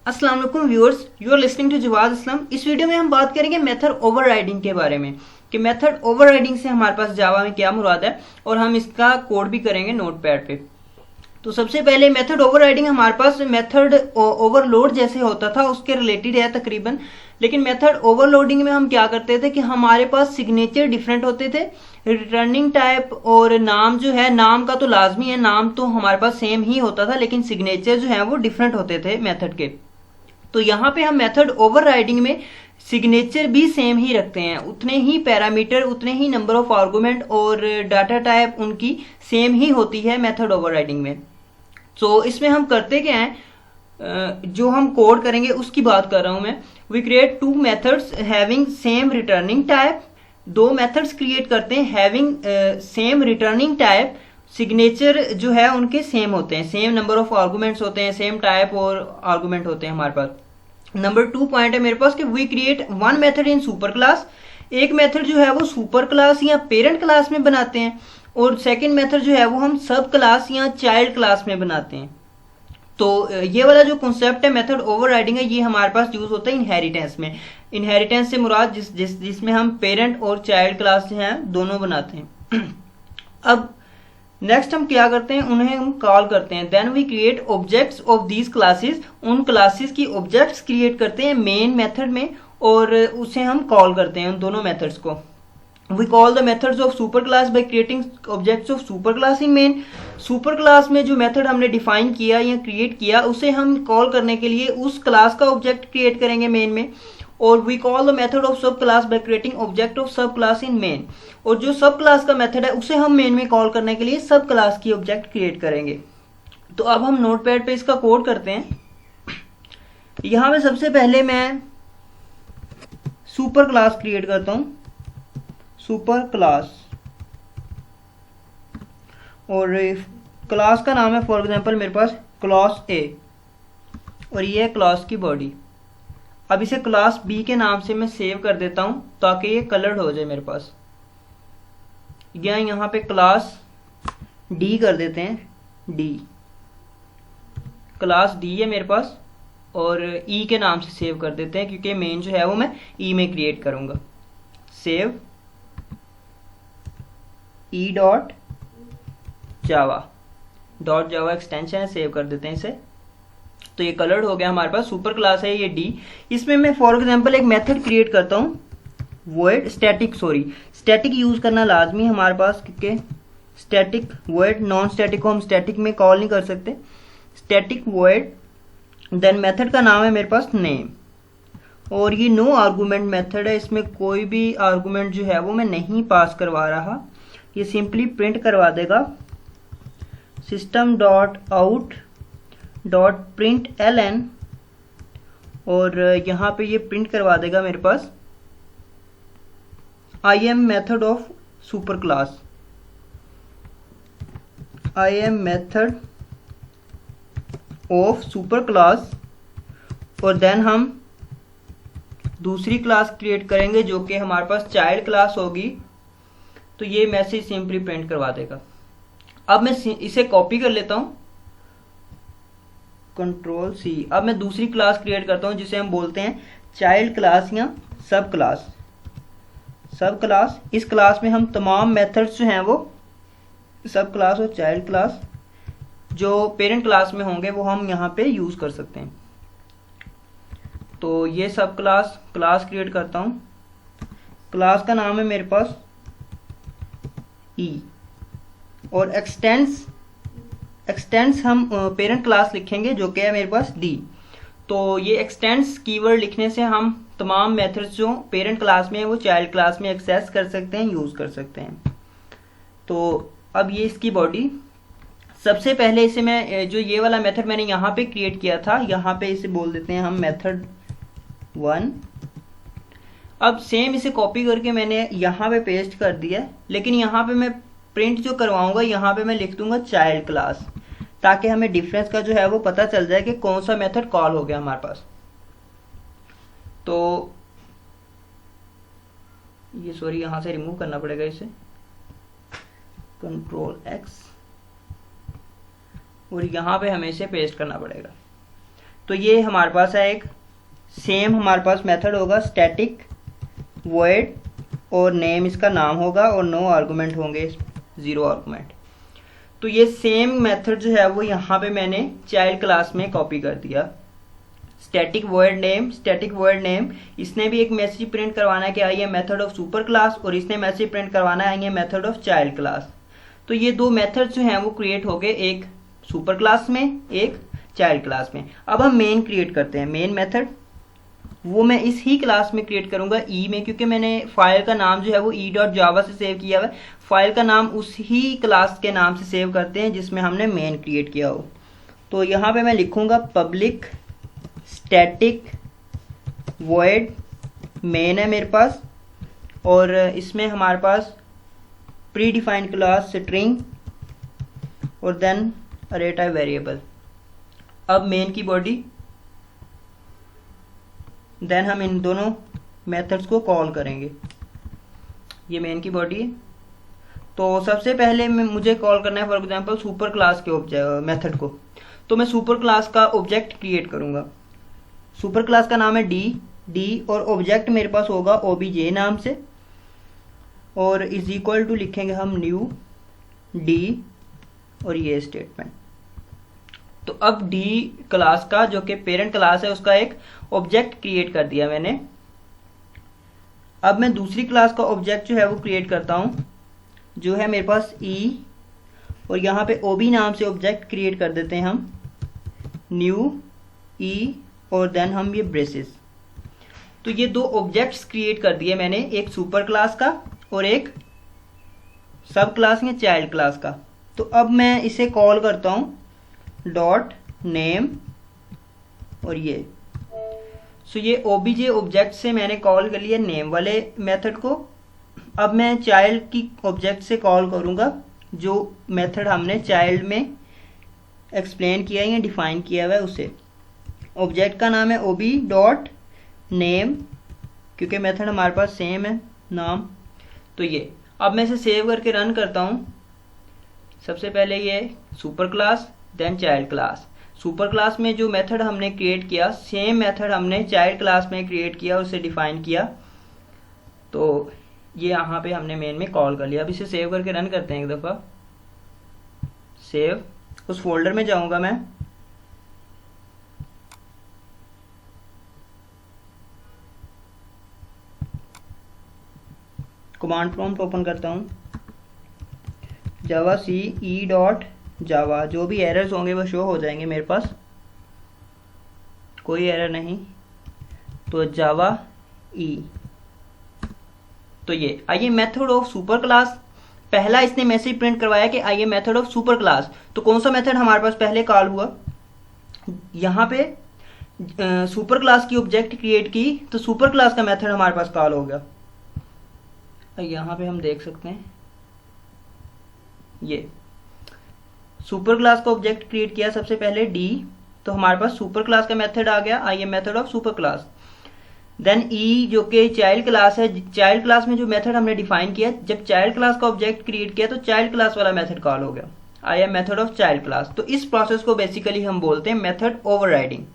अस्सलाम वालेकुम viewers, you are listening to Jawad Islam. इस वीडियो में हम बात करेंगे मेथड ओवरराइडिंग के बारे में कि मेथड ओवरराइडिंग से हमारे पास जावा में क्या मुराद है, और हम इसका कोड भी करेंगे नोटपैड पे। तो सबसे पहले मेथड ओवरराइडिंग हमारे पास मेथड ओवरलोड जैसे होता था उसके रिलेटेड है तकरीबन। लेकिन मेथड ओवरलोडिंग में हम क्या करते थे कि हमारे पास सिग्नेचर डिफरेंट होते थे, रिटर्निंग टाइप और नाम जो है, नाम का तो लाजमी है, नाम तो हमारे पास सेम ही होता था, लेकिन सिग्नेचर जो है वो डिफरेंट होते थे मेथड के। तो यहाँ पे हम मेथड ओवरराइडिंग में सिग्नेचर भी सेम ही रखते हैं, उतने ही पैरामीटर, उतने ही नंबर ऑफ आर्गुमेंट और डाटा टाइप उनकी सेम ही होती है मेथड ओवरराइडिंग में। तो इसमें हम करते क्या है, जो हम कोड करेंगे उसकी बात कर रहा हूं मैं। We create two methods having same returning type. दो मेथड्स क्रिएट करते हैं having same returning type. Signature जो है उनके सेम होते हैं, सेम नंबर ऑफ आर्गुमेंट्स होते हैं, सेम टाइप और आर्गुमेंट होते हैं हमारे पास। नंबर 2 पॉइंट है मेरे पास कि we create one method in super class. एक मेथड जो है वो सुपर क्लास या पेरेंट क्लास में बनाते हैं, और सेकंड मेथड जो है वो हम सब क्लास या चाइल्ड क्लास में बनाते हैं। तो ये वाला जो कॉन्सेप्ट है मेथड ओवरराइडिंग है, ये हमारे पास यूज होता है इनहेरिटेंस में। इनहेरिटेंस से मुराद जिसमें हम पेरेंट और चाइल्ड क्लास जो है दोनों बनाते हैं। अब नेक्स्ट हम क्या करते हैं, उन्हें हम कॉल करते हैं। Then we create objects of these classes. उन क्लासेस की ऑब्जेक्ट्स क्रिएट करते हैं मेन मेथड में, और उसे हम कॉल करते हैं उन दोनों मेथड्स को। We call the methods of super class by creating objects of super class in main। Super class में जो मेथड हमने डिफाइन किया या क्रिएट किया उसे हम कॉल करने के लिए उस क्लास का ऑब्जेक्ट क्रिएट करेंगे मेन में। और we call the method of sub class by creating object of sub class in main. और जो सब क्लास का मेथड है उसे हम मेन में कॉल करने के लिए सब क्लास की ऑब्जेक्ट क्रिएट करेंगे। तो अब हम नोटपैड पे इसका कोड करते हैं। यहां पे सबसे पहले मैं सुपर क्लास क्रिएट करता हूं, सुपर क्लास, और क्लास का नाम है फॉर एग्जांपल मेरे पास क्लास ए, और ये है क्लास की बॉडी। अब इसे क्लास बी के नाम से मैं सेव कर देता हूं ताकि ये कलर्ड हो जाए मेरे पास। या यहाँ पे क्लास डी कर देते हैं, डी, क्लास डी है मेरे पास, और ई के नाम से सेव कर देते हैं क्योंकि मेन जो है वो मैं ई में क्रिएट करूंगा। सेव ई डॉट जावा एक्सटेंशन है, सेव कर देते हैं इसे। तो ये कलर्ड हो गया हमारे पास, सुपर क्लास है ये डी। इसमें मैं फॉर एग्जांपल एक मेथड क्रिएट करता हूँ, वॉइड स्टैटिक, स्टैटिक यूज करना लाजमी है हमारे पास, क्योंकि स्टैटिक वॉइड, नॉन स्टैटिक को हम स्टैटिक में कॉल नहीं कर सकते। स्टैटिक वॉइड, देन मेथड का नाम है मेरे पास नेम, और ये नो आर्गूमेंट मेथड है, इसमें कोई भी आर्गूमेंट जो है वो मैं नहीं पास करवा रहा। ये सिंपली प्रिंट करवा देगा system dot out dot print L N, और यहाँ पे ये प्रिंट करवा देगा मेरे पास I am method of super class, I am method of super class. और देन हम दूसरी क्लास क्रिएट करेंगे जो कि हमारे पास चाइल्ड क्लास होगी, तो ये मैसेज सिंपली प्रिंट करवा देगा। अब मैं इसे कॉपी कर लेता हूं, कंट्रोल सी। अब मैं दूसरी क्लास क्रिएट करता हूं जिसे हम बोलते हैं चाइल्ड क्लास या सब क्लास। सब क्लास, इस क्लास में हम तमाम मेथड्स जो हैं वो सब क्लास और चाइल्ड क्लास जो पेरेंट क्लास में होंगे वो हम यहाँ पे यूज कर सकते हैं। तो ये सब क्लास क्रिएट करता हूं, क्लास का नाम है मेरे पास ई, और एक्सटेंस हम पेरेंट क्लास लिखेंगे जो कि है मेरे पास डी। तो ये एक्सटेंस कीवर्ड लिखने से हम तमाम मेथड्स जो पेरेंट क्लास में है वो चाइल्ड क्लास में एक्सेस कर सकते हैं, यूज कर सकते हैं। तो अब ये इसकी बॉडी, सबसे पहले इसे मैं जो ये वाला मेथड मैंने यहाँ पे क्रिएट किया था, यहाँ पे इसे बोल देते हैं हम मेथड 1। अब सेम इसे कॉपी करके मैंने यहाँ पे पेस्ट कर दिया, लेकिन यहाँ पे मैं प्रिंट जो करवाऊंगा यहाँ पे मैं लिख दूंगा चाइल्ड क्लास, ताकि हमें डिफरेंस का जो है वो पता चल जाए कि कौन सा मेथड कॉल हो गया हमारे पास। तो ये सॉरी यहाँ से रिमूव करना पड़ेगा इसे, कंट्रोल एक्स, और यहाँ पे हमें इसे पेस्ट करना पड़ेगा। तो ये हमारे पास है एक सेम हमारे पास मेथड होगा स्टैटिक वॉइड और नेम इसका नाम होगा और नो आर्गुमेंट होंगे, 0 आर्गुमेंट। तो ये सेम मेथड जो है वो यहाँ पे मैंने चाइल्ड क्लास में कॉपी कर दिया। स्टैटिक वॉइड नेम इसने भी एक मैसेज प्रिंट करवाना है कि आई am method of super class, और इसने मैसेज प्रिंट करवाना है आई am method of child class. तो ये दो मेथड जो हैं वो क्रिएट हो गए, एक सुपर क्लास में एक चाइल्ड क्लास में। अब हम मेन क्रिएट करते हैं। मेन मेथड वो मैं इस ही क्लास में क्रिएट करूंगा ई में, क्योंकि मैंने फाइल का नाम जो है वो e.java से सेव किया हुआ है। फाइल का नाम उस ही क्लास के नाम से सेव करते हैं जिसमें हमने मेन क्रिएट किया हो। तो यहाँ पे मैं लिखूंगा पब्लिक स्टैटिक वॉइड मेन है मेरे पास, और इसमें हमारे पास प्री डिफाइंड क्लास स्ट्रिंग और देन अरे टाइप वेरिएबल। अब मेन की बॉडी, देन हम इन दोनों मेथड्स को कॉल करेंगे। ये मेन की बॉडी है। तो सबसे पहले मुझे कॉल करना है फॉर एग्जांपल सुपर क्लास के मेथड को। तो मैं सुपर क्लास का ऑब्जेक्ट क्रिएट करूंगा। सुपर क्लास का नाम है डी और ऑब्जेक्ट मेरे पास होगा ओबीजे नाम से, और इज इक्वल टू लिखेंगे हम न्यू डी और ये स्टेटमेंट। तो अब डी क्लास का जो कि पेरेंट क्लास है उसका एक ऑब्जेक्ट क्रिएट कर दिया मैंने। अब मैं दूसरी क्लास का ऑब्जेक्ट जो है वो क्रिएट करता हूं, जो है मेरे पास ई, और यहाँ पे ओबी नाम से ऑब्जेक्ट क्रिएट कर देते हैं हम न्यू ई और देन हम ये ब्रेसेस। तो ये दो ऑब्जेक्ट्स क्रिएट कर दिए मैंने, एक सुपर क्लास का और एक सब क्लास या चाइल्ड क्लास का। तो अब मैं इसे कॉल करता हूं डॉट नेम और ये। सो ये ओबीजे ऑब्जेक्ट से मैंने कॉल कर लिया नेम वाले मेथड को। अब मैं चाइल्ड की ऑब्जेक्ट से कॉल करूंगा जो मेथड हमने चाइल्ड में एक्सप्लेन किया या डिफाइन किया हुआ है उसे। ऑब्जेक्ट का नाम है ओबी डॉट नेम, क्योंकि मेथड हमारे पास सेम है नाम। तो ये अब मैं इसे सेव करके रन करता हूँ। सबसे पहले ये super class then child class. Super class में जो मेथड हमने क्रिएट किया सेम मेथड हमने चाइल्ड क्लास में क्रिएट किया, उसे डिफाइन किया। तो ये यहाँ पे हमने मेन में कॉल कर लिया। अब इसे सेव करके रन करते हैं एक दफ़ा। सेव, उस फोल्डर में जाऊंगा मैं, कमांड प्रॉम्प्ट ओपन करता हूँ, जावा सी ई डॉट जावा। जो भी एरर्स होंगे वो शो हो जाएंगे मेरे पास, कोई एरर नहीं। तो जावा ई। तो ये आइए मेथड ऑफ सुपर क्लास, पहला इसने मैसेज प्रिंट करवाया कि आइए मेथड ऑफ सुपर क्लास। तो कौन सा मेथड हमारे पास पहले कॉल हुआ? यहाँ पे सुपर क्लास की ऑब्जेक्ट क्रिएट की तो सुपर क्लास का मेथड हमारे पास कॉल हो गया। यहाँ पे हम देख सकते हैं ये सुपर क्लास का ऑब्जेक्ट क्रिएट किया सबसे पहले डी, तो हमारे पास सुपर क्लास का मेथड आ गया, I am method of super class. Then E जो कि चाइल्ड क्लास है, चाइल्ड क्लास में जो मेथड हमने डिफाइन किया, जब चाइल्ड क्लास का ऑब्जेक्ट क्रिएट किया तो चाइल्ड क्लास वाला मेथड कॉल हो गया, I am method of child class. तो इस प्रोसेस को बेसिकली हम बोलते हैं मेथड ओवरराइडिंग।